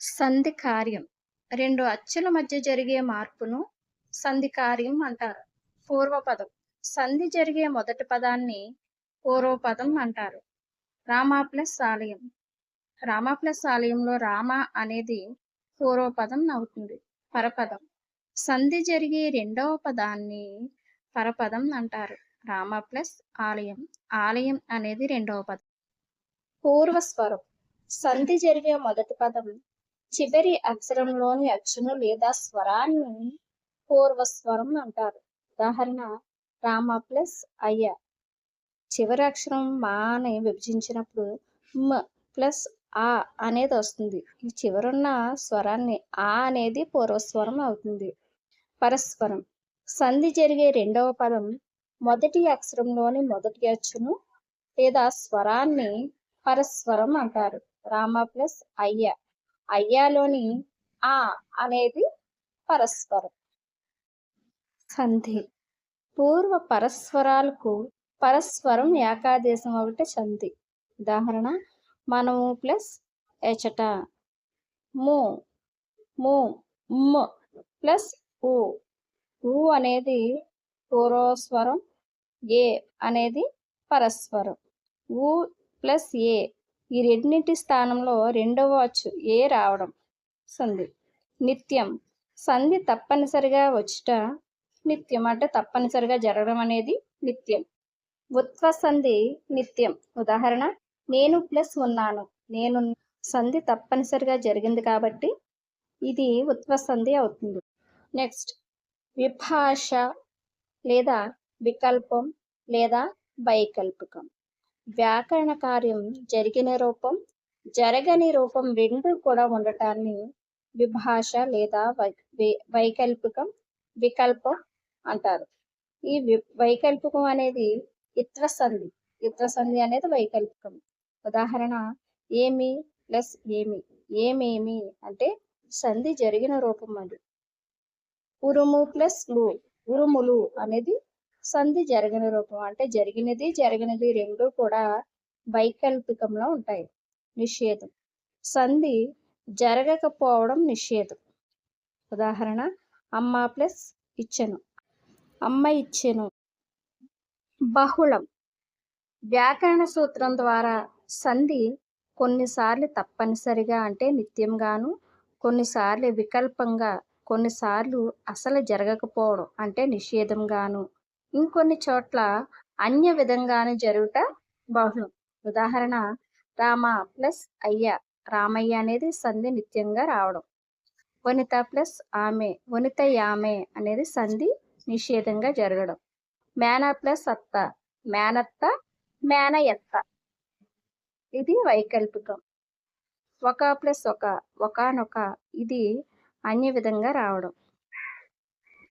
సంధి కార్యం. 2 అచ్చుల మధ్య జరిగే మార్పును సంధి కార్యం అంటారు. పూర్వపదం. సంధి జరిగే మొదటి పదాన్ని పూర్వపదం అంటారు. రామ ప్లస్ ఆలయం. రామ ప్లస్ ఆలయంలో రామ అనేది పూర్వపదం అవుతుంది. పరపదం. సంధి జరిగే రెండవ పదాన్ని పరపదం అంటారు. రామ ప్లస్ ఆలయం. ఆలయం అనేది రెండవ పదం. పూర్వస్వరం. సంధి జరిగే మొదటి పదం చివరి అక్షరంలోని అచ్చును లేదా స్వరాన్ని పూర్వస్వరం అంటారు. ఉదాహరణ రామ ప్లస్ అయ్య. చివరి అక్షరం మా అని విభజించినప్పుడు మ ప్లస్ ఆ అనేది వస్తుంది. ఈ చివరున్న స్వరాన్ని ఆ అనేది పూర్వస్వరం అవుతుంది. పరస్వరం. సంధి జరిగే రెండవ పదం మొదటి అక్షరంలోని మొదటి అచ్చును లేదా స్వరాన్ని పరస్వరం అంటారు. రామ ప్లస్ అయ్య. అయ్యాలోని ఆ అనేది పరస్వరం. సంధి. పూర్వ పరస్వరాలకు పరస్వరం ఏకాదేశం ఒకటి సంధి. ఉదాహరణ మనము ప్లస్ ఎచట. ము ము మ్ ప్లస్ ఊ. ఊ అనేది పూర్వస్వరం. ఏ అనేది పరస్వరం. ఊ ప్లస్ ఏ. ఈ రెండింటి స్థానంలో రెండవ అచ్చు ఏ రావడం సంధి. నిత్యం. సంధి తప్పనిసరిగా వచ్చుట నిత్యం అంటే తప్పనిసరిగా జరగడం అనేది నిత్యం. ఉత్వ సంధి నిత్యం. ఉదాహరణ నేను ప్లస్ ఉన్నాను. నేను సంధి తప్పనిసరిగా జరిగింది కాబట్టి ఇది ఉత్వ సంధి అవుతుంది. నెక్స్ట్ విభాష లేదా వికల్పం లేదా వైకల్పికం. వ్యాకరణ కార్యం జరిగిన రూపం జరగని రూపం రెండు కూడా ఉండటాన్ని విభాష లేదా వైకల్పికం వికల్పం అంటారు. ఈ వైకల్పికం అనేది ఇత్వ సంధి. ఇత్వ సంధి అనేది వైకల్పికం. ఉదాహరణ ఏమి ప్లస్ ఏమి. ఏమేమి అంటే సంధి జరిగిన రూపం అది. ఉరుము ప్లస్ లు. ఉరుములు అనేది సంధి జరగని రూపం అంటే జరిగినది జరగనిది రెండు కూడా వైకల్పికంలో ఉంటాయి. నిషేధం. సంధి జరగకపోవడం నిషేధం. ఉదాహరణ అమ్మ ప్లస్ ఇచ్చెను. అమ్మ ఇచ్చెను. బహుళం. వ్యాకరణ సూత్రం ద్వారా సంధి కొన్నిసార్లు తప్పనిసరిగా అంటే నిత్యంగాను, కొన్నిసార్లు వికల్పంగా, కొన్నిసార్లు అసలు జరగకపోవడం అంటే నిషేధంగాను, ఇంకొన్ని చోట్ల అన్య విధంగాను జరుగుట బహుళం. ఉదాహరణ రామ ప్లస్ అయ్య. రామయ్య అనేది సంధి నిత్యంగా రావడం. వనిత ప్లస్ ఆమె. వనిత యామె అనేది సంధి నిషేధంగా జరగడం. మేన ప్లస్ అత్త. మేనత్త మేనయత్త. ఇది వైకల్పికం. ఒక ప్లస్ ఒక. ఒకనొక. ఇది అన్య విధంగా రావడం.